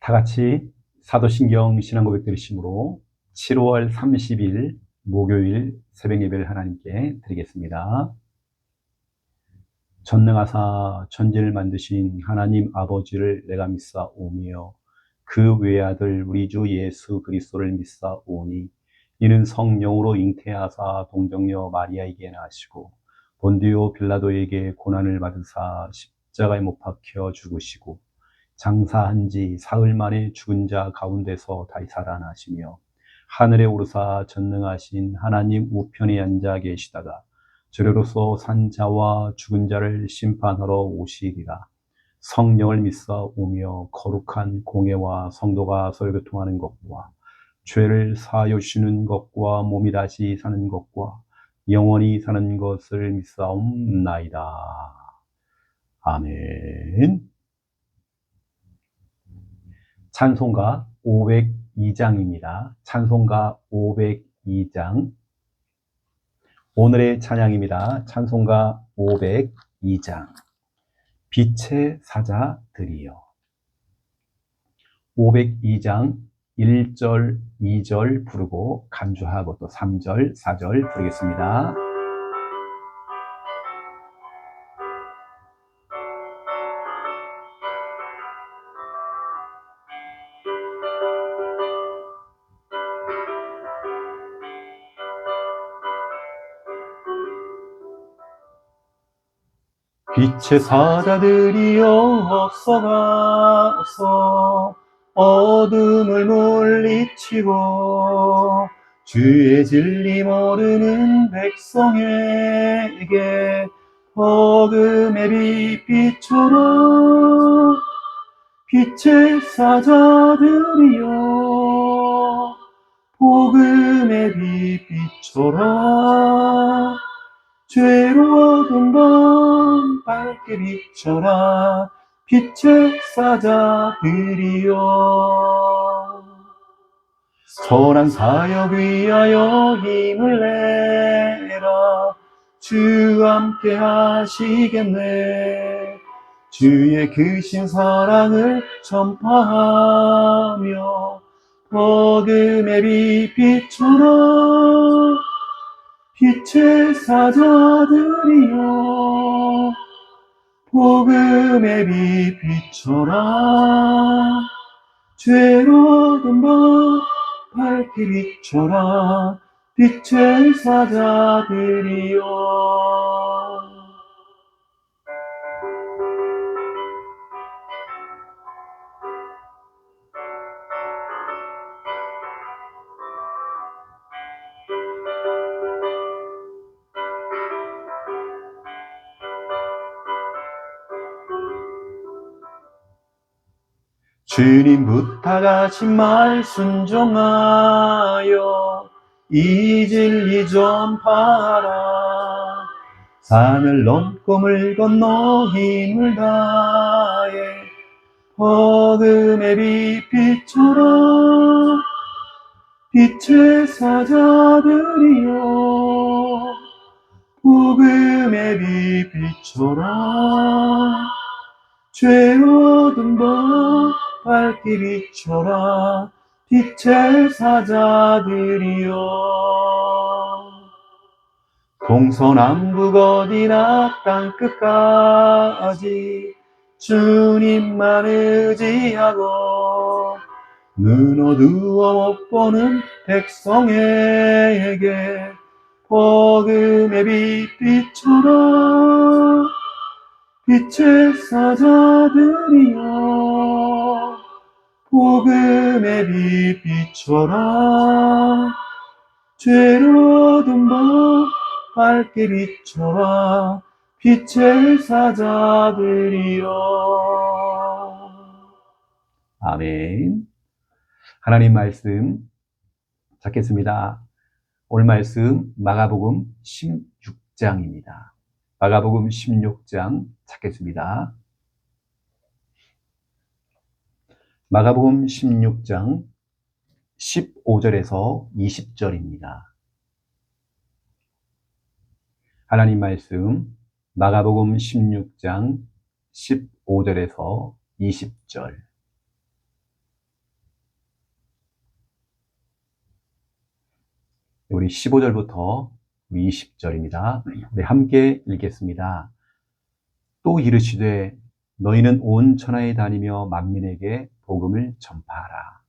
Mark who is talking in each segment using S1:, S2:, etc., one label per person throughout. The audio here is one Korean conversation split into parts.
S1: 다 같이 사도신경 신앙고백 들으심으로 7월 30일 목요일 새벽 예배를 하나님께 드리겠습니다. 전능하사 천지를 만드신 하나님 아버지를 내가 믿사오며 그 외아들 우리 주 예수 그리스도를 믿사오니 이는 성령으로 잉태하사 동정녀 마리아에게 나시고 본디오 빌라도에게 고난을 받으사 십자가에 못 박혀 죽으시고 장사한 지 사흘 만에 죽은 자 가운데서 다시 살아나시며 하늘에 오르사 전능하신 하나님 우편에 앉아 계시다가 저리로서 산 자와 죽은 자를 심판하러 오시리라. 성령을 믿사오며 거룩한 공회와 성도가 설교통하는 것과 죄를 사하여 주시는 것과 몸이 다시 사는 것과 영원히 사는 것을 믿사옵나이다. 아멘. 찬송가 502장입니다. 찬송가 502장. 오늘의 찬양입니다. 찬송가 502장. 빛의 사자들이여. 502장 1절, 2절 부르고 간주하고 또 3절, 4절 부르겠습니다. 빛의 사자들이여 어서 가서 어둠을 물리치고 주의 진리 모르는 백성에게 어둠의 빛 비춰라. 빛의 사자들이여 복음의 빛 비춰라. 죄로 어두운 밤 밝게 비춰라. 빛의 사자들이여 선한 사역 위하여 힘을 내라. 주 함께 하시겠네. 주의 크신 사랑을 전파하며 복음의 빛 비춰라. 빛의 사자들이여 복음의 빛 비춰라. 죄로 어두운 밤 밝게 비춰라. 빛의 사자들이여. 주님 부탁하신 말 순종하여 이 진리 전파하라. 산을 넘고 물 건너 힘을 다해 복음의 빛 비춰라. 빛의 사자들이여 복음의 빛 비춰라. 죄로 어두운 밤 밝게 비춰라. 빛의 사자들이여 동서남북 어디나 땅끝까지 주님만 의지하고 눈 어두워 못 보는 백성에게 복음의 빛 비춰라. 빛의 사자들이여 복음의 빛 비춰라. 죄로 어두운 밤 밝게 비춰라. 빛의 사자들이여. 아멘. 하나님 말씀 찾겠습니다. 오늘 말씀 마가복음 16장입니다. 마가복음 16장 찾겠습니다. 마가복음 16장 15절에서 20절입니다. 하나님 말씀 마가복음 16장 15절에서 20절. 우리 15절부터 20절입니다. 우리 함께 읽겠습니다. 또 이르시되 너희는 온 천하에 다니며 만민에게 복음을 전파하라.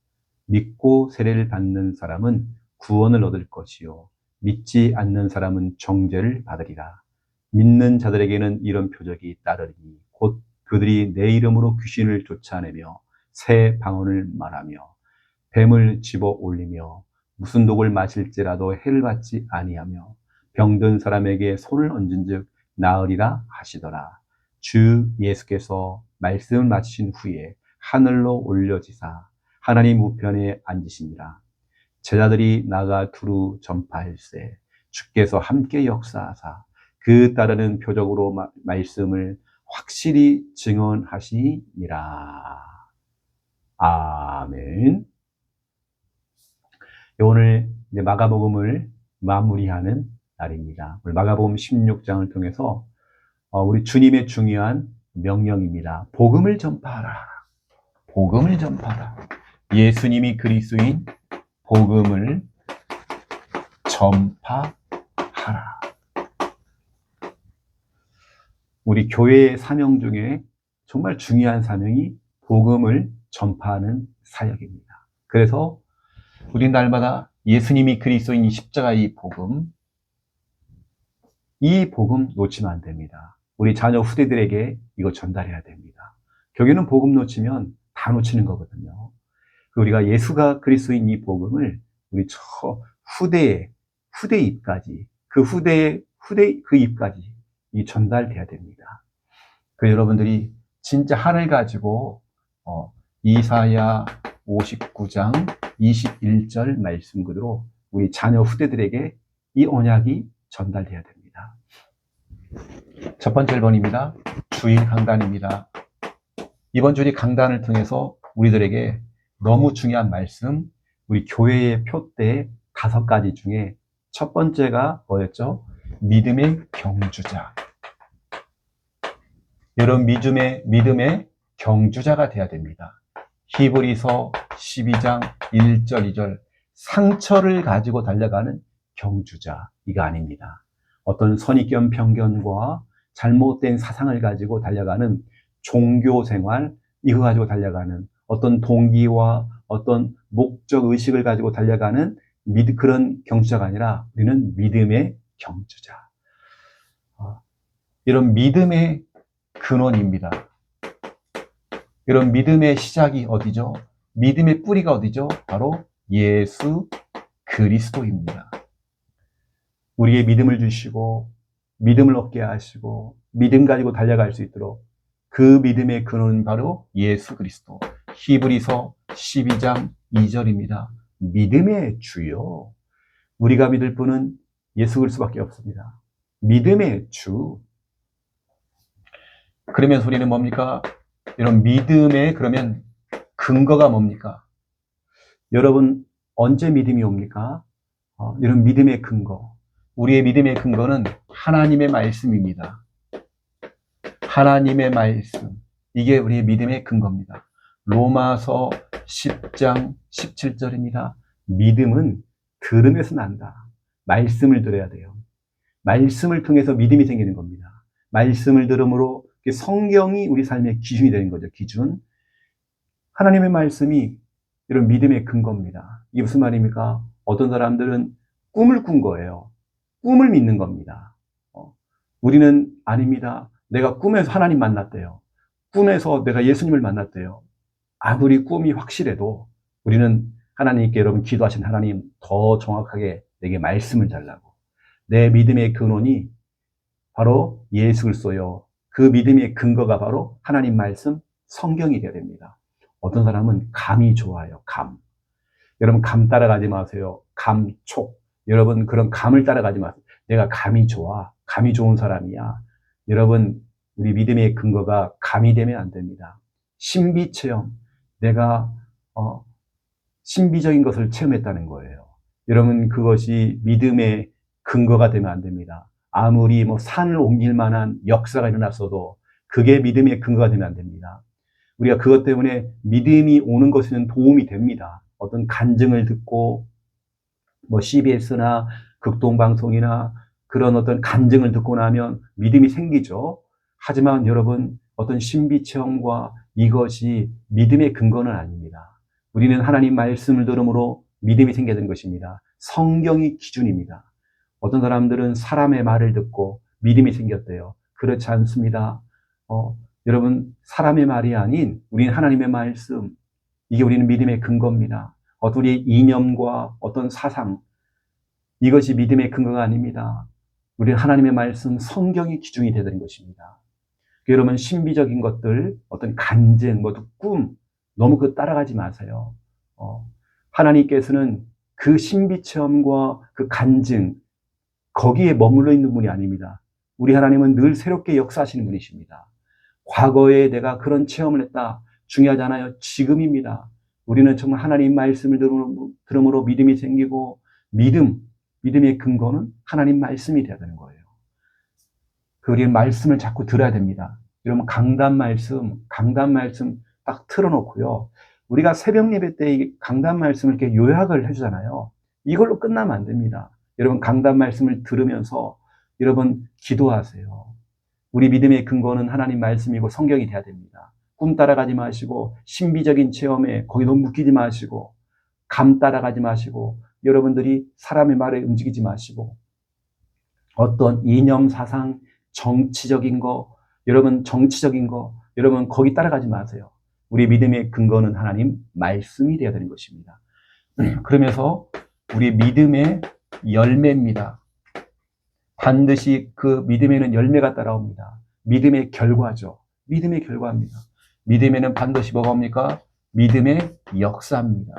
S1: 믿고 세례를 받는 사람은 구원을 얻을 것이요 믿지 않는 사람은 정죄를 받으리라. 믿는 자들에게는 이런 표적이 따르리니 곧 그들이 내 이름으로 귀신을 쫓아내며 새 방언을 말하며 뱀을 집어 올리며 무슨 독을 마실지라도 해를 받지 아니하며 병든 사람에게 손을 얹은즉 나으리라 하시더라. 주 예수께서 말씀을 마치신 후에 하늘로 올려지사 하나님 우편에 앉으시니라. 제자들이 나가 두루 전파할세 주께서 함께 역사하사 그 따르는 표적으로 말씀을 확실히 증언하시니라. 아멘. 오늘 마가복음을 마무리하는 날입니다. 오늘 마가복음 16장을 통해서 우리 주님의 중요한 명령입니다. 복음을 전파하라. 복음을 전파하라. 예수님이 그리스도인 복음을 전파하라. 우리 교회의 사명 중에 정말 중요한 사명이 복음을 전파하는 사역입니다. 그래서 우리 날마다 예수님이 그리스도인 이 십자가의 이 복음 놓치면 안 됩니다. 우리 자녀 후대들에게 이거 전달해야 됩니다. 교회는 복음 놓치면 다 놓치는 거거든요. 우리가 예수가 그리스도인 이 복음을 우리 저 후대 입까지 후대 그 입까지 이 전달돼야 됩니다. 그 여러분들이 진짜 하늘 가지고 이사야 59장 21절 말씀 그대로 우리 자녀 후대들에게 이 언약이 전달돼야 됩니다. 첫 번째 1번입니다. 주일 강단입니다. 이번 주일 강단을 통해서 우리들에게 너무 중요한 말씀, 우리 교회의 표대 5가지 중에 첫 번째가 뭐였죠? 믿음의 경주자. 여러분 믿음의 경주자가 돼야 됩니다. 히브리서 12장 1절 2절 상처를 가지고 달려가는 경주자 이거 아닙니다. 어떤 선입견 편견과 잘못된 사상을 가지고 달려가는 종교생활 이거 가지고 달려가는 어떤 동기와 어떤 목적 의식을 가지고 달려가는 그런 경주자가 아니라 우리는 믿음의 경주자. 이런 믿음의 근원입니다. 이런 믿음의 시작이 어디죠? 믿음의 뿌리가 어디죠? 바로 예수 그리스도입니다. 우리의 믿음을 주시고 믿음을 얻게 하시고 믿음 가지고 달려갈 수 있도록 그 믿음의 근원은 바로 예수 그리스도. 히브리서 12장 2절입니다. 믿음의 주요. 우리가 믿을 분은 예수 그리스도밖에 없습니다. 믿음의 주. 그러면 우리는 뭡니까? 이런 믿음의 그러면 근거가 뭡니까? 여러분 언제 믿음이 옵니까? 이런 믿음의 근거. 우리의 믿음의 근거는 하나님의 말씀입니다. 하나님의 말씀. 이게 우리의 믿음의 근거입니다. 로마서 10장 17절입니다. 믿음은 들음에서 난다. 말씀을 들어야 돼요. 말씀을 통해서 믿음이 생기는 겁니다. 말씀을 들음으로 성경이 우리 삶의 기준이 되는 거죠. 기준. 하나님의 말씀이 이런 믿음의 근거입니다. 이게 무슨 말입니까? 어떤 사람들은 꿈을 꾼 거예요. 꿈을 믿는 겁니다. 우리는 아닙니다. 내가 꿈에서 하나님 만났대요. 꿈에서 내가 예수님을 만났대요. 아무리 꿈이 확실해도 우리는 하나님께 여러분 기도하신 하나님 더 정확하게 내게 말씀을 달라고. 내 믿음의 근원이 바로 예수 그리스도요. 그 믿음의 근거가 바로 하나님 말씀 성경이 되어야 됩니다. 어떤 사람은 감이 좋아요. 감. 여러분 감 따라가지 마세요. 감촉. 여러분 그런 감을 따라가지 마세요. 내가 감이 좋아. 감이 좋은 사람이야. 여러분 우리 믿음의 근거가 감이 되면 안 됩니다. 신비 체험. 내가 신비적인 것을 체험했다는 거예요. 여러분 그것이 믿음의 근거가 되면 안 됩니다. 아무리 산을 옮길 만한 역사가 일어났어도 그게 믿음의 근거가 되면 안 됩니다. 우리가 그것 때문에 믿음이 오는 것에는 도움이 됩니다. 어떤 간증을 듣고 뭐 CBS나 극동방송이나 그런 어떤 간증을 듣고 나면 믿음이 생기죠. 하지만 여러분, 어떤 신비체험과 이것이 믿음의 근거는 아닙니다. 우리는 하나님 말씀을 들음으로 믿음이 생겨든 것입니다. 성경이 기준입니다. 어떤 사람들은 사람의 말을 듣고 믿음이 생겼대요. 그렇지 않습니다. 여러분, 사람의 말이 아닌 우리는 하나님의 말씀, 이게 우리는 믿음의 근거입니다. 어떤 우리의 이념과 어떤 사상, 이것이 믿음의 근거가 아닙니다. 우리는 하나님의 말씀, 성경이 기준이 되는 것입니다. 여러분, 신비적인 것들, 어떤 간증, 꿈, 너무 그 따라가지 마세요. 하나님께서는 그 신비 체험과 그 간증, 거기에 머물러 있는 분이 아닙니다. 우리 하나님은 늘 새롭게 역사하시는 분이십니다. 과거에 내가 그런 체험을 했다. 중요하지 않아요. 지금입니다. 우리는 정말 하나님 말씀을 들음으로 믿음이 생기고, 믿음의 근거는 하나님 말씀이 되어야 되는 거예요. 우리는 말씀을 자꾸 들어야 됩니다. 여러분, 강단 말씀 딱 틀어놓고요. 우리가 새벽 예배 때 강단 말씀을 이렇게 요약을 해주잖아요. 이걸로 끝나면 안 됩니다. 여러분, 강단 말씀을 들으면서 여러분 기도하세요. 우리 믿음의 근거는 하나님 말씀이고 성경이 돼야 됩니다. 꿈 따라가지 마시고, 신비적인 체험에 거기 너무 묶이지 마시고, 감 따라가지 마시고, 여러분들이 사람의 말에 움직이지 마시고, 어떤 이념, 사상, 정치적인 거, 여러분 거기 따라가지 마세요. 우리 믿음의 근거는 하나님 말씀이 되어야 되는 것입니다. 그러면서 우리 믿음의 열매입니다. 반드시 그 믿음에는 열매가 따라옵니다. 믿음의 결과죠. 믿음의 결과입니다. 믿음에는 반드시 뭐가 옵니까? 믿음의 역사입니다.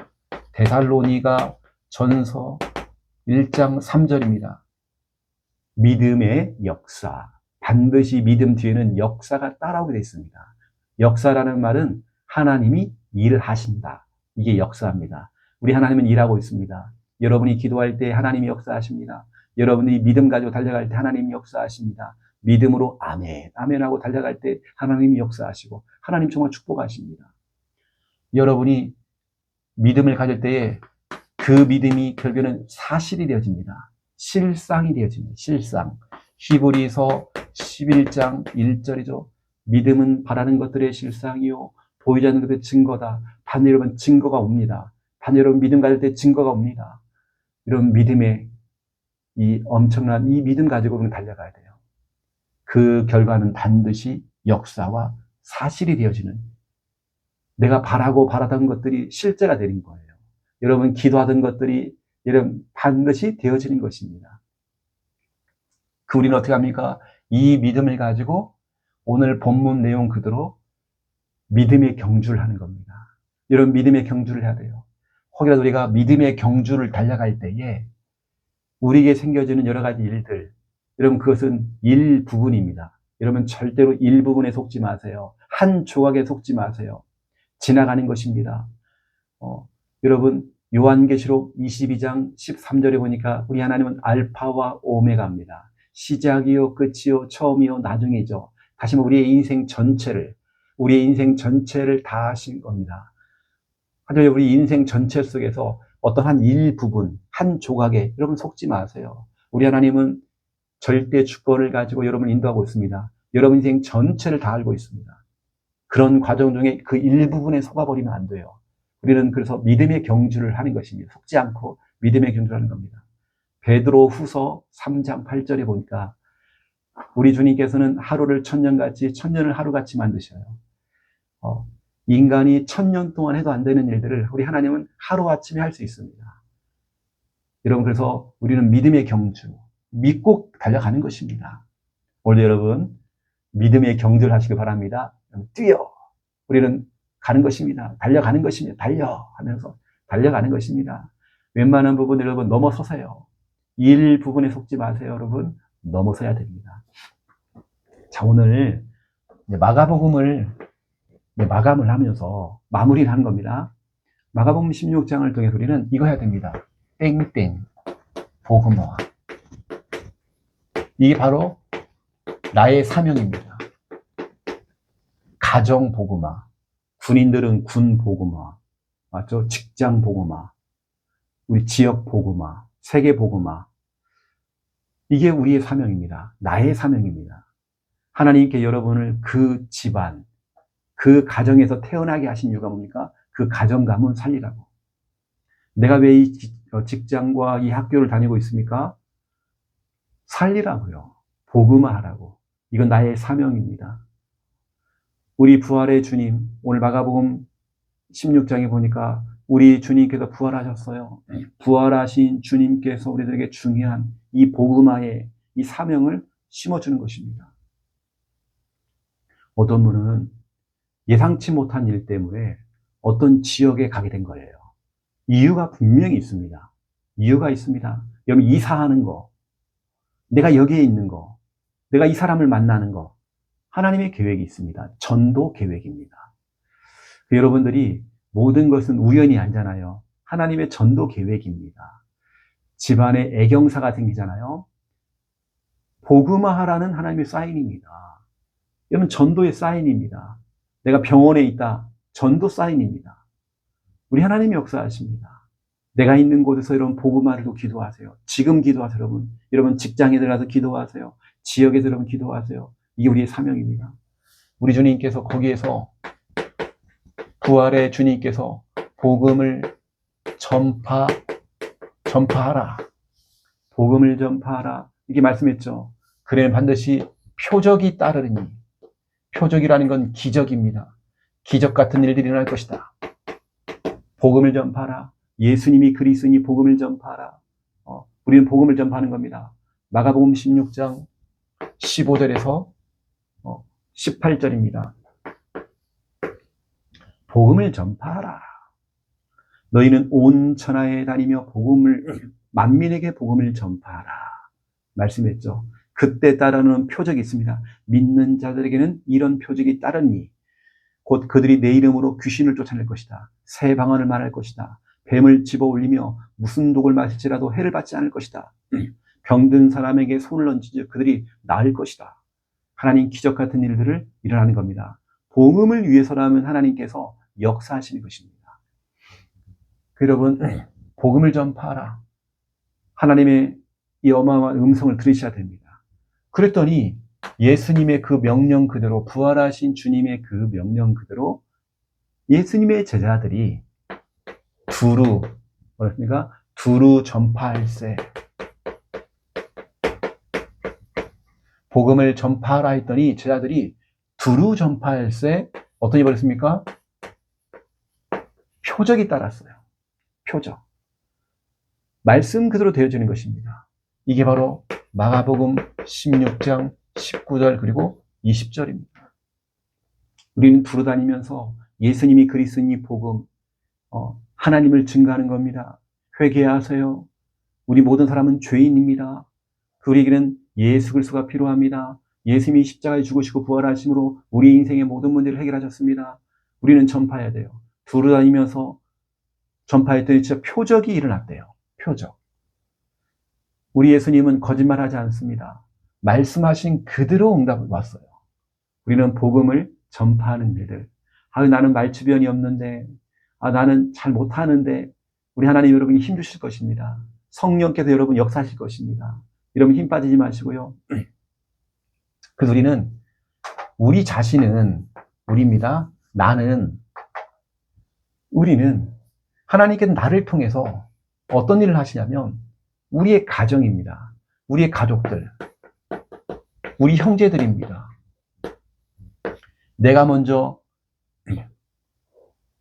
S1: 데살로니가 전서 1장 3절입니다. 믿음의 역사. 반드시 믿음 뒤에는 역사가 따라오게 되어 있습니다. 역사라는 말은 하나님이 일을 하신다. 이게 역사입니다. 우리 하나님은 일하고 있습니다. 여러분이 기도할 때 하나님이 역사하십니다. 여러분이 믿음 가지고 달려갈 때 하나님이 역사하십니다. 믿음으로 아멘, 아멘하고 달려갈 때 하나님이 역사하시고 하나님 정말 축복하십니다. 여러분이 믿음을 가질 때에 그 믿음이 결국에는 사실이 되어집니다. 실상이 되어집니다. 실상. 히브리서 11장 1절이죠. 믿음은 바라는 것들의 실상이요 보이지 않는 것들의 증거다. 반 여러분 증거가 옵니다. 반 여러분 믿음 가질 때 증거가 옵니다. 이런 믿음의 이 엄청난 이 믿음 가지고 우리는 달려가야 돼요. 그 결과는 반드시 역사와 사실이 되어지는, 내가 바라던 것들이 실제가 되는 거예요. 여러분 기도하던 것들이 여러분 반드시 되어지는 것입니다. 우리는 어떻게 합니까? 이 믿음을 가지고 오늘 본문 내용 그대로 믿음의 경주를 하는 겁니다. 여러분 믿음의 경주를 해야 돼요. 혹이라도 우리가 믿음의 경주를 달려갈 때에 우리에게 생겨지는 여러 가지 일들, 여러분 그것은 일부분입니다. 여러분 절대로 일부분에 속지 마세요. 한 조각에 속지 마세요. 지나가는 것입니다. 여러분 요한계시록 22장 13절에 보니까 우리 하나님은 알파와 오메가입니다. 시작이요 끝이요 처음이요 나중이죠. 다시 말해 우리의 인생 전체를 다 하신 겁니다. 하지만 우리 인생 전체 속에서 어떤 한 일부분, 한 조각에 여러분 속지 마세요. 우리 하나님은 절대 주권을 가지고 여러분을 인도하고 있습니다. 여러분 인생 전체를 다 알고 있습니다. 그런 과정 중에 그 일부분에 속아버리면 안 돼요. 우리는 그래서 믿음의 경주를 하는 것입니다. 속지 않고 믿음의 경주를 하는 겁니다. 베드로 후서 3장 8절에 보니까 우리 주님께서는 하루를 천년같이, 천년을 하루같이 만드셔요. 인간이 1000년 동안 해도 안 되는 일들을 우리 하나님은 하루아침에 할 수 있습니다. 여러분 그래서 우리는 믿음의 경주, 믿고 달려가는 것입니다. 오늘 여러분 믿음의 경주를 하시기 바랍니다. 뛰어! 우리는 가는 것입니다. 달려가는 것입니다. 하면서 달려가는 것입니다. 웬만한 부분 여러분 넘어서세요. 일 부분에 속지 마세요. 여러분 넘어서야 됩니다. 자, 오늘 마가복음을 마감을 하면서 마무리를 하는 겁니다. 마가복음 16장을 통해서 우리는 이거 해야 됩니다. 땡땡 복음화. 이게 바로 나의 사명입니다. 가정 복음화. 군인들은 군 복음화. 맞죠? 직장 복음화. 우리 지역 복음화. 세계 복음화. 이게 우리의 사명입니다. 나의 사명입니다. 하나님께 여러분을 그 집안, 그 가정에서 태어나게 하신 이유가 뭡니까? 그 가정 가문 살리라고. 내가 왜 이 직장과 이 학교를 다니고 있습니까? 살리라고요. 복음화하라고. 이건 나의 사명입니다. 우리 부활의 주님, 오늘 마가복음 16장에 보니까 우리 주님께서 부활하셨어요. 부활하신 주님께서 우리들에게 중요한 이 복음화의 이 사명을 심어주는 것입니다. 어떤 분은 예상치 못한 일 때문에 어떤 지역에 가게 된 거예요. 이유가 분명히 있습니다. 이유가 있습니다. 여러분, 이사하는 거, 내가 여기에 있는 거, 내가 이 사람을 만나는 거, 하나님의 계획이 있습니다. 전도 계획입니다. 여러분들이 모든 것은 우연이 아니잖아요. 하나님의 전도 계획입니다. 집안에 애경사가 생기잖아요. 복음화하라는 하나님의 사인입니다. 여러분, 전도의 사인입니다. 내가 병원에 있다. 전도 사인입니다. 우리 하나님이 역사하십니다. 내가 있는 곳에서 여러분 복음화를 기도하세요. 지금 기도하세요, 여러분. 여러분 직장에 들어가서 기도하세요. 지역에서 여러분 기도하세요. 이게 우리의 사명입니다. 우리 주님께서 거기에서 부활의 주님께서 복음을 전파하라. 복음을 전파하라. 이렇게 말씀했죠. 그래는 반드시 표적이 따르니. 표적이라는 건 기적입니다. 기적 같은 일들이 일어날 것이다. 복음을 전파하라. 예수님이 그리스도니 복음을 전파하라. 우리는 복음을 전파하는 겁니다. 마가복음 16장 15절에서 18절입니다. 복음을 전파하라. 너희는 온 천하에 다니며 만민에게 복음을 전파하라. 말씀했죠. 그때 따르는 표적이 있습니다. 믿는 자들에게는 이런 표적이 따르니 곧 그들이 내 이름으로 귀신을 쫓아낼 것이다. 새 방언을 말할 것이다. 뱀을 집어 올리며 무슨 독을 마실지라도 해를 받지 않을 것이다. 병든 사람에게 손을 얹으며 그들이 나을 것이다. 하나님 기적 같은 일들을 일어나는 겁니다. 복음을 위해서라면 하나님께서 역사하시는 것입니다. 여러분, 복음을 전파하라. 하나님의 이 어마어마한 음성을 들으셔야 됩니다. 그랬더니 예수님의 그 명령 그대로, 부활하신 주님의 그 명령 그대로 예수님의 제자들이 두루 전파할세. 복음을 전파하라 했더니 제자들이 두루 전파할세. 어떤 일이 벌었습니까? 표적이 따랐어요. 표적. 말씀 그대로 되어지는 것입니다. 이게 바로 마가복음 16장 19절 그리고 20절입니다. 우리는 두루다니면서 예수님이 그리스도니 복음, 하나님을 증거하는 겁니다. 회개하세요. 우리 모든 사람은 죄인입니다. 우리에게는 예수 그리스도가 필요합니다. 예수님이 십자가에 죽으시고 부활하심으로 우리 인생의 모든 문제를 해결하셨습니다. 우리는 전파해야 돼요. 두루다니면서 전파했더니 진짜 표적이 일어났대요. 표적. 우리 예수님은 거짓말하지 않습니다. 말씀하신 그대로 응답을 왔어요. 우리는 복음을 전파하는 일들. 나는 말주변이 없는데, 나는 잘 못하는데, 우리 하나님 여러분이 힘주실 것입니다. 성령께서 여러분 역사하실 것입니다. 여러분 힘 빠지지 마시고요. 그래서 우리 자신은 우리입니다. 우리는 하나님께서 나를 통해서 어떤 일을 하시냐면 우리의 가정입니다. 우리의 가족들, 우리 형제들입니다. 내가 먼저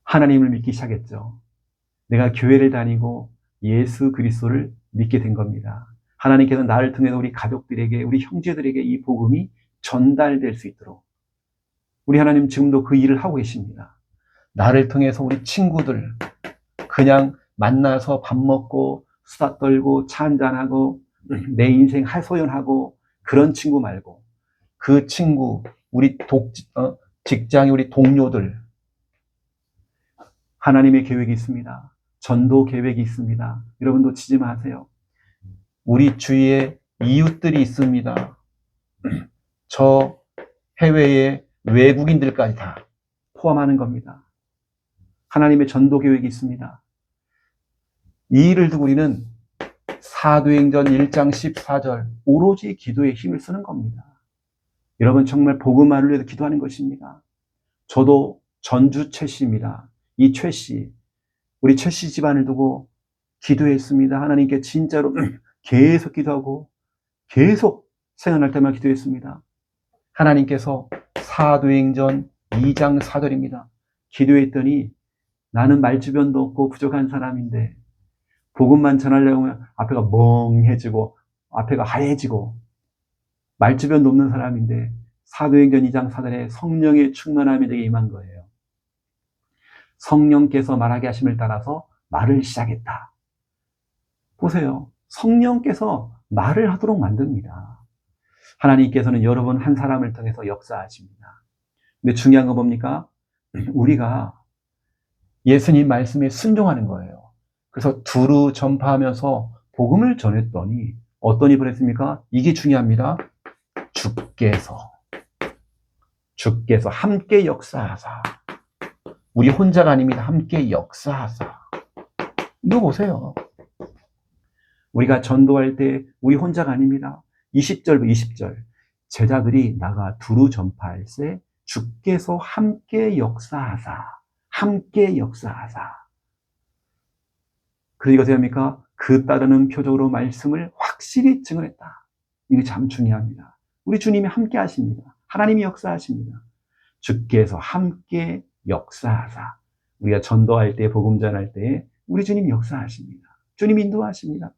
S1: 하나님을 믿기 시작했죠. 내가 교회를 다니고 예수 그리스도를 믿게 된 겁니다. 하나님께서 나를 통해서 우리 가족들에게, 우리 형제들에게 이 복음이 전달될 수 있도록 우리 하나님 지금도 그 일을 하고 계십니다. 나를 통해서 우리 친구들 그냥 만나서 밥 먹고 수다 떨고 차 한잔하고 내 인생 하소연하고 그런 친구 말고 그 친구, 우리 직장의 우리 동료들, 하나님의 계획이 있습니다. 전도 계획이 있습니다. 여러분 놓치지 마세요. 우리 주위에 이웃들이 있습니다. 저 해외의 외국인들까지 다 포함하는 겁니다. 하나님의 전도 계획이 있습니다. 이 일을 두고 우리는 사도행전 1장 14절 오로지 기도에 힘을 쓰는 겁니다. 여러분 정말 복음만을 위해서 기도하는 것입니다. 저도 전주 최 씨입니다. 이 최 씨, 우리 최 씨 집안을 두고 기도했습니다. 하나님께 진짜로 계속 기도하고 계속 생각날 때마다 기도했습니다. 하나님께서 사도행전 2장 4절입니다. 기도했더니 나는 말주변도 없고 부족한 사람인데 복음만 전하려고 하면 앞에가 멍해지고 앞에가 하얘지고 말주변도 없는 사람인데 사도행전 2장 4절에 성령의 충만함이 되게 임한 거예요. 성령께서 말하게 하심을 따라서 말을 시작했다. 보세요. 성령께서 말을 하도록 만듭니다. 하나님께서는 여러분 한 사람을 통해서 역사하십니다. 근데 중요한 건 뭡니까? 우리가 예수님 말씀에 순종하는 거예요. 그래서 두루 전파하면서 복음을 전했더니 어떤 일을 했습니까? 이게 중요합니다. 주께서 함께 역사하사. 우리 혼자가 아닙니다. 함께 역사하사. 이거 보세요. 우리가 전도할 때 우리 혼자가 아닙니다. 20절 제자들이 나가 두루 전파할 때 주께서 함께 역사하사. 그러니까 어떻게 합니까? 그 따르는 표적으로 말씀을 확실히 증언했다. 이게 참 중요합니다. 우리 주님이 함께 하십니다. 하나님이 역사하십니다. 주께서 함께 역사하사. 우리가 전도할 때, 복음 전할 때 우리 주님이 역사하십니다. 주님이 인도하십니다.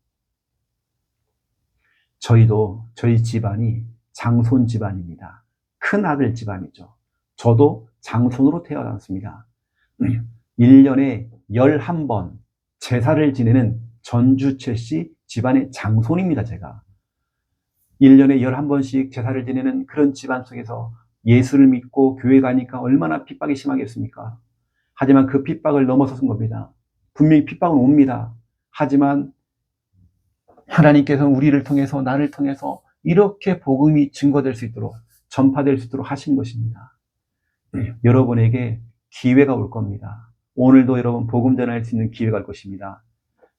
S1: 저희도 저희 집안이 장손 집안입니다. 큰 아들 집안이죠. 저도 장손으로 태어났습니다. 1년에 11번 제사를 지내는 전주채 씨 집안의 장손입니다, 제가. 1년에 11번씩 제사를 지내는 그런 집안 속에서 예수를 믿고 교회 가니까 얼마나 핍박이 심하겠습니까? 하지만 그 핍박을 넘어서는 겁니다. 분명히 핍박은 옵니다. 하지만 하나님께서는 우리를 통해서, 나를 통해서 이렇게 복음이 증거될 수 있도록, 전파될 수 있도록 하시는 것입니다. 여러분에게 기회가 올 겁니다. 오늘도 여러분 복음 전할 수 있는 기회가 올 것입니다.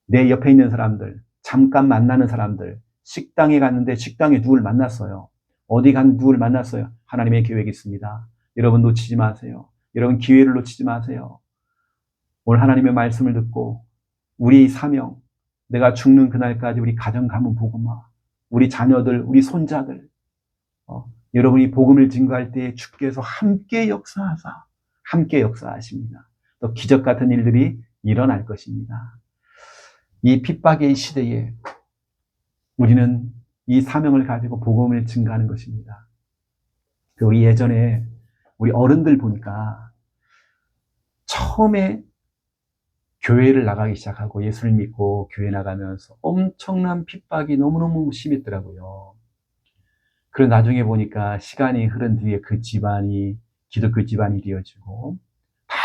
S1: 내 옆에 있는 사람들, 잠깐 만나는 사람들, 식당에 갔는데 식당에 누굴 만났어요. 어디 간 누굴 만났어요. 하나님의 계획이 있습니다. 여러분 놓치지 마세요. 여러분 기회를 놓치지 마세요. 오늘 하나님의 말씀을 듣고 우리 사명, 내가 죽는 그날까지 우리 가정 가문 복음화, 우리 자녀들, 우리 손자들, 여러분이 복음을 증거할 때 주께서 함께 역사하십니다. 또 기적 같은 일들이 일어날 것입니다. 이 핍박의 시대에 우리는 이 사명을 가지고 복음을 증거하는 것입니다. 우리 예전에 우리 어른들 보니까 처음에 교회를 나가기 시작하고 예수를 믿고 교회 나가면서 엄청난 핍박이 너무너무 심했더라고요. 그런 나중에 보니까 시간이 흐른 뒤에 그 집안이 기독교 집안이 되어지고 다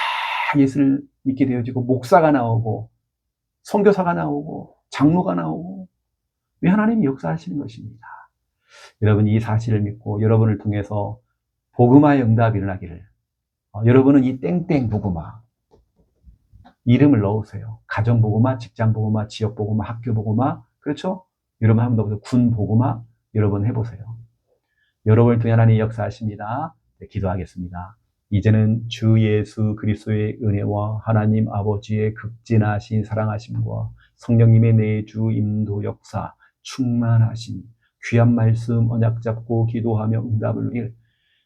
S1: 예수를 믿게 되어지고 목사가 나오고 선교사가 나오고 장로가 나오고 왜 하나님이 역사하시는 것입니다. 여러분 이 사실을 믿고 여러분을 통해서 복음화의 응답이 일어나기를, 여러분은 이 땡땡 복음화 이름을 넣으세요. 가정 복음화, 직장 복음화, 지역 복음화, 학교 복음화, 그렇죠? 여러분 한번 더 군 복음화 여러분 해보세요. 여러분을 통해 하나님이 역사하십니다. 네, 기도하겠습니다. 이제는 주 예수 그리스도의 은혜와 하나님 아버지의 극진하신 사랑하심과 성령님의 내주 임도 역사 충만하신 귀한 말씀 언약 잡고 기도하며 응답을 위해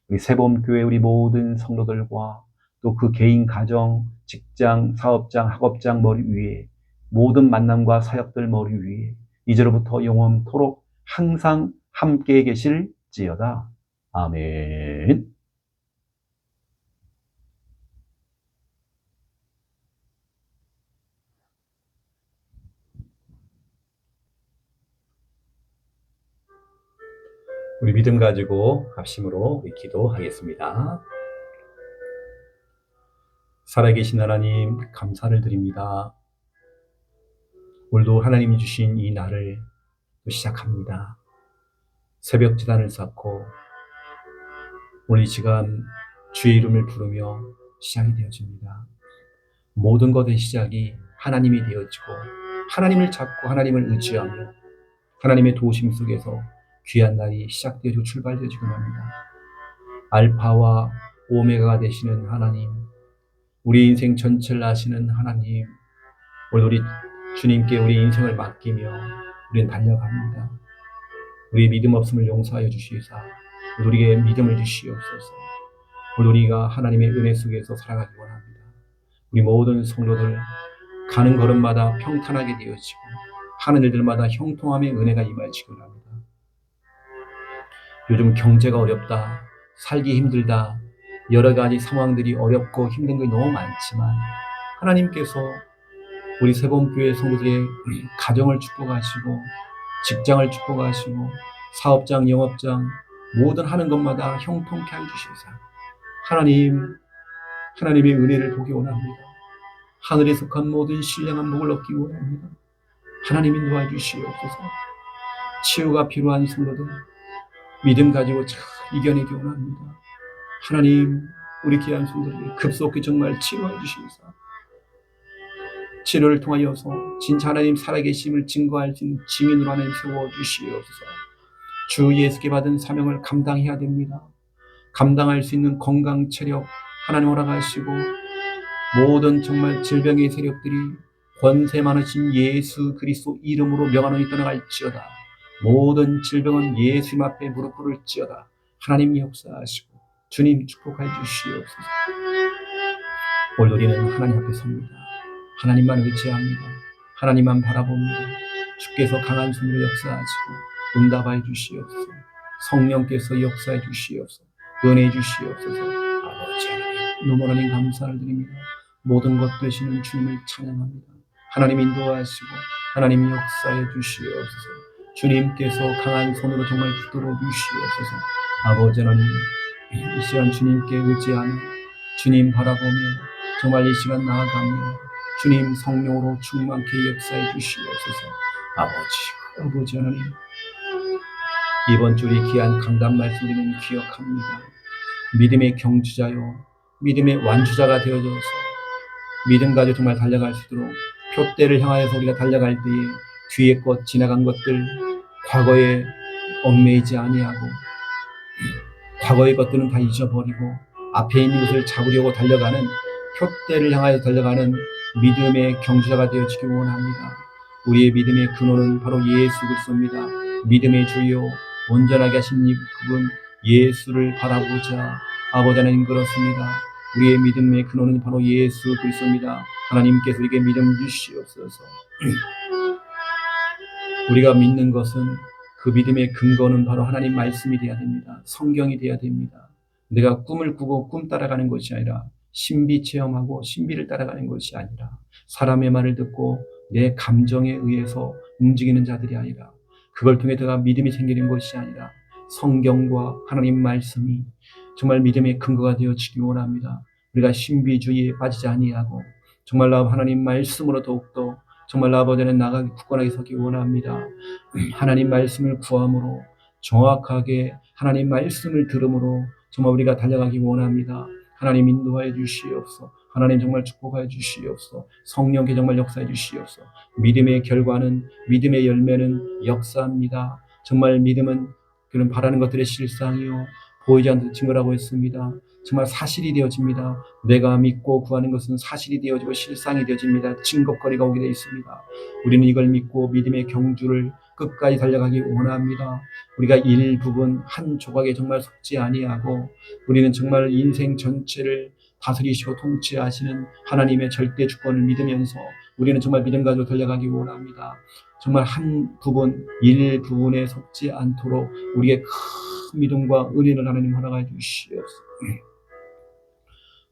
S1: 우리 세범교회 우리 모든 성도들과 또 그 개인 가정, 직장, 사업장, 학업장 머리 위에 모든 만남과 사역들 머리 위에 이제로부터 영원토록 항상 함께 계실지어다. 아멘. 우리 믿음 가지고 합심으로 우리 기도하겠습니다. 살아계신 하나님 감사를 드립니다. 오늘도 하나님이 주신 이 날을 또 시작합니다. 새벽 제단을 쌓고 오늘 이 시간 주의 이름을 부르며 시작이 되어집니다. 모든 것의 시작이 하나님이 되어지고 하나님을 찾고 하나님을 의지하며
S2: 하나님의 도우심 속에서 귀한 날이 시작되어지고 출발되어지곤 합니다. 알파와 오메가가 되시는 하나님, 우리 인생 전체를 아시는 하나님, 오늘 우리 주님께 우리 인생을 맡기며 우리는 달려갑니다. 우리의 믿음 없음을 용서하여 주시사 우리에게 믿음을 주시옵소서. 오늘 우리가 하나님의 은혜 속에서 살아가기 원합니다. 우리 모든 성도들 가는 걸음마다 평탄하게 되어지고 하는 일들마다 형통함의 은혜가 임하시기 원합니다. 요즘 경제가 어렵다, 살기 힘들다, 여러 가지 상황들이 어렵고 힘든 것이 너무 많지만 하나님께서 우리 세범교회 성도들의 가정을 축복하시고 직장을 축복하시고 사업장, 영업장 모든 하는 것마다 형통케 해주시사 하나님의 은혜를 보기 원합니다. 하늘에 속한 모든 신령한 복을 얻기 원합니다. 하나님이 도와주시옵소서. 치유가 필요한 성도들 믿음 가지고 잘 이겨내기 원합니다. 하나님, 우리 귀한 성도들에게 급속히 정말 치료해 주시옵소서. 치료를 통하여서 진짜 하나님 살아계심을 증거할 수 있는 증인으로 하나님 세워주시옵소서. 주 예수께 받은 사명을 감당해야 됩니다. 감당할 수 있는 건강, 체력 하나님 허락하시고 모든 정말 질병의 세력들이 권세 많으신 예수 그리스도 이름으로 명하노니 떠나갈지어다. 모든 질병은 예수님 앞에 무릎 꿇을지어다. 하나님 역사하시고 주님 축복해 주시옵소서. 오늘 우리는 하나님 앞에 섭니다. 하나님만 의지합니다. 하나님만 바라봅니다. 주께서 강한 손으로 역사하시고 응답하여 주시옵소서. 성령께서 역사해 주시옵소서. 은혜해 주시옵소서. 아버지 하나님, 너무 하나님 감사를 드립니다. 모든 것 되시는 주님을 찬양합니다. 하나님 인도하시고 하나님 역사해 주시옵소서. 주님께서 강한 손으로 정말 붙들어 주시옵소서. 아버지 하나님, 이 시간 주님께 의지하며 주님 바라보며 정말 이 시간 나아가며 주님 성령으로 충만케 역사해 주시옵소서. 아버지 하나님, 이번 주 우리 귀한 강단 말씀 우리는 기억합니다. 믿음의 경주자요 믿음의 완주자가 되어줘서 믿음 가지고 정말 달려갈 수 있도록 표대를 향하여서 우리가 달려갈 때에 뒤에 것 지나간 것들 과거에 얽매이지 아니하고 과거의 것들은 다 잊어버리고 앞에 있는 것을 잡으려고 달려가는 표대를 향하여 달려가는 믿음의 경주자가 되어지기 원합니다. 우리의 믿음의 근원은 바로 예수 그리스도입니다. 믿음의 주요 온전하게 하신 그분 예수를 바라보자. 아버지 하나님 그렇습니다. 우리의 믿음의 근원은 바로 예수 그리스도입니다. 하나님께서 우리에게 믿음 주시옵소서. 우리가 믿는 것은 그 믿음의 근거는 바로 하나님 말씀이 되어야 됩니다. 성경이 되어야 됩니다. 내가 꿈을 꾸고 꿈 따라가는 것이 아니라 신비 체험하고 신비를 따라가는 것이 아니라 사람의 말을 듣고 내 감정에 의해서 움직이는 자들이 아니라 그걸 통해 내가 믿음이 생기는 것이 아니라 성경과 하나님 말씀이 정말 믿음의 근거가 되어지기 원합니다. 우리가 신비주의에 빠지지 아니하고 정말 하나님 말씀으로 더욱더 정말 아버지는 나가기 굳건하게 서기 원합니다. 하나님 말씀을 구함으로 정확하게 하나님 말씀을 들음으로 정말 우리가 달려가기 원합니다. 하나님 인도하여 주시옵소서. 하나님 정말 축복하여 주시옵소서. 성령께 정말 역사해 주시옵소서. 믿음의 결과는 믿음의 열매는 역사입니다. 정말 믿음은 그런 바라는 것들의 실상이요 보이지 않는 증거라고 했습니다. 정말 사실이 되어집니다. 내가 믿고 구하는 것은 사실이 되어지고 실상이 되어집니다. 증거거리가 오게 되어 있습니다. 우리는 이걸 믿고 믿음의 경주를 끝까지 달려가기 원합니다. 우리가 일부분 한 조각에 정말 속지 아니하고 우리는 정말 인생 전체를 다스리시고 통치하시는 하나님의 절대 주권을 믿으면서 우리는 정말 믿음 가지고 달려가기 원합니다. 정말 한 부분, 일부분에 속지 않도록 우리의 큰 믿음과 은혜를 하나님 허락해 주시옵소서.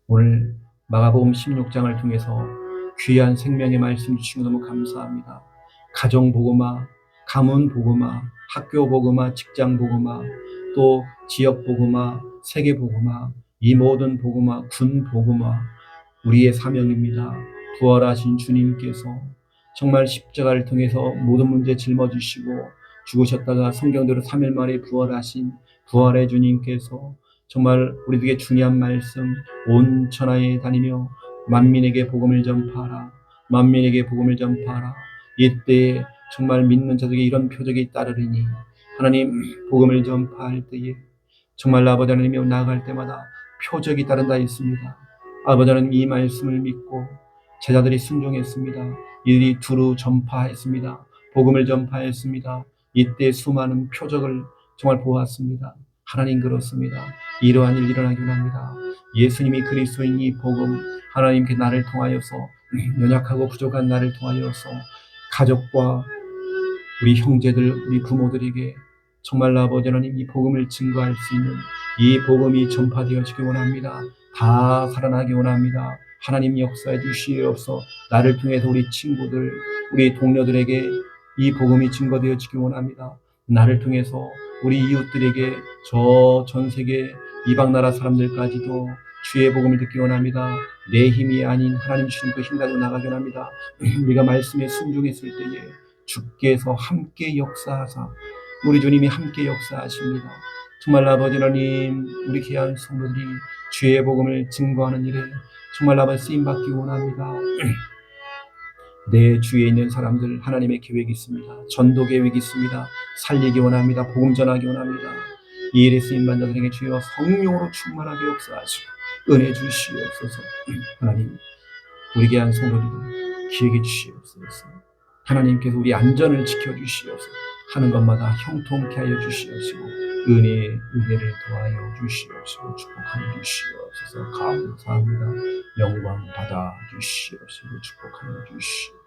S2: 오늘 마가복음 16장을 통해서 귀한 생명의 말씀 주시고 너무 감사합니다. 가정 복음화, 가문 복음화, 학교 복음화, 직장 복음화, 또 지역 복음화, 세계 복음화, 이 모든 복음화, 군 복음화 우리의 사명입니다. 부활하신 주님께서 정말 십자가를 통해서 모든 문제 짊어지시고 죽으셨다가 성경대로 3일 만에 부활하신 부활의 주님께서 정말 우리에게 중요한 말씀 온 천하에 다니며 만민에게 복음을 전파하라. 만민에게 복음을 전파하라. 이때에 정말 믿는 자들에게 이런 표적이 따르리니 하나님 복음을 전파할 때에 정말 아버지 하나님이 나아갈 때마다 표적이 따른다 했습니다. 아버지 하나님 이 말씀을 믿고 제자들이 순종했습니다. 이들이 두루 전파했습니다. 복음을 전파했습니다. 이때 수많은 표적을 정말 보았습니다. 하나님 그렇습니다. 이러한 일 일어나기 원합니다. 예수님이 그리스도인 이 복음 하나님께 나를 통하여서 연약하고 부족한 나를 통하여서 가족과 우리 형제들 우리 부모들에게 정말 아버지 하나님 이 복음을 증거할 수 있는 이 복음이 전파되어지기 원합니다. 다 살아나기 원합니다. 하나님 역사해 주시옵소서. 나를 통해서 우리 친구들 우리 동료들에게 이 복음이 증거되어지기 원합니다. 나를 통해서 우리 이웃들에게 저 전 세계 이방 나라 사람들까지도 주의 복음을 듣기 원합니다. 내 힘이 아닌 하나님 주신 그 힘 가지고 나가기 원합니다. 우리가 말씀에 순종했을 때에 주께서 함께 역사하사 우리 주님이 함께 역사하십니다. 정말 아버지 하나님 우리 귀한 성도들이 주의 복음을 증거하는 일에 정말 아버지 쓰임받기 원합니다. 내 주위에 있는 사람들 하나님의 계획이 있습니다. 전도 계획이 있습니다. 살리기 원합니다. 복음 전하기 원합니다. 이 일에 쓰임받는 자들에게 주여 성령으로 충만하게 역사하시고 은혜 주시옵소서. 하나님 우리 귀한 성도들을 기억해 주시옵소서. 하나님께서 우리 안전을 지켜주시옵소서. 하는 것마다 형통케 하여 주시옵시고 은혜를 더하여 주시옵시고 축복하여 주시옵소서. 감사합니다. 영광 받아 주시옵시고 축복하여 주시옵소서.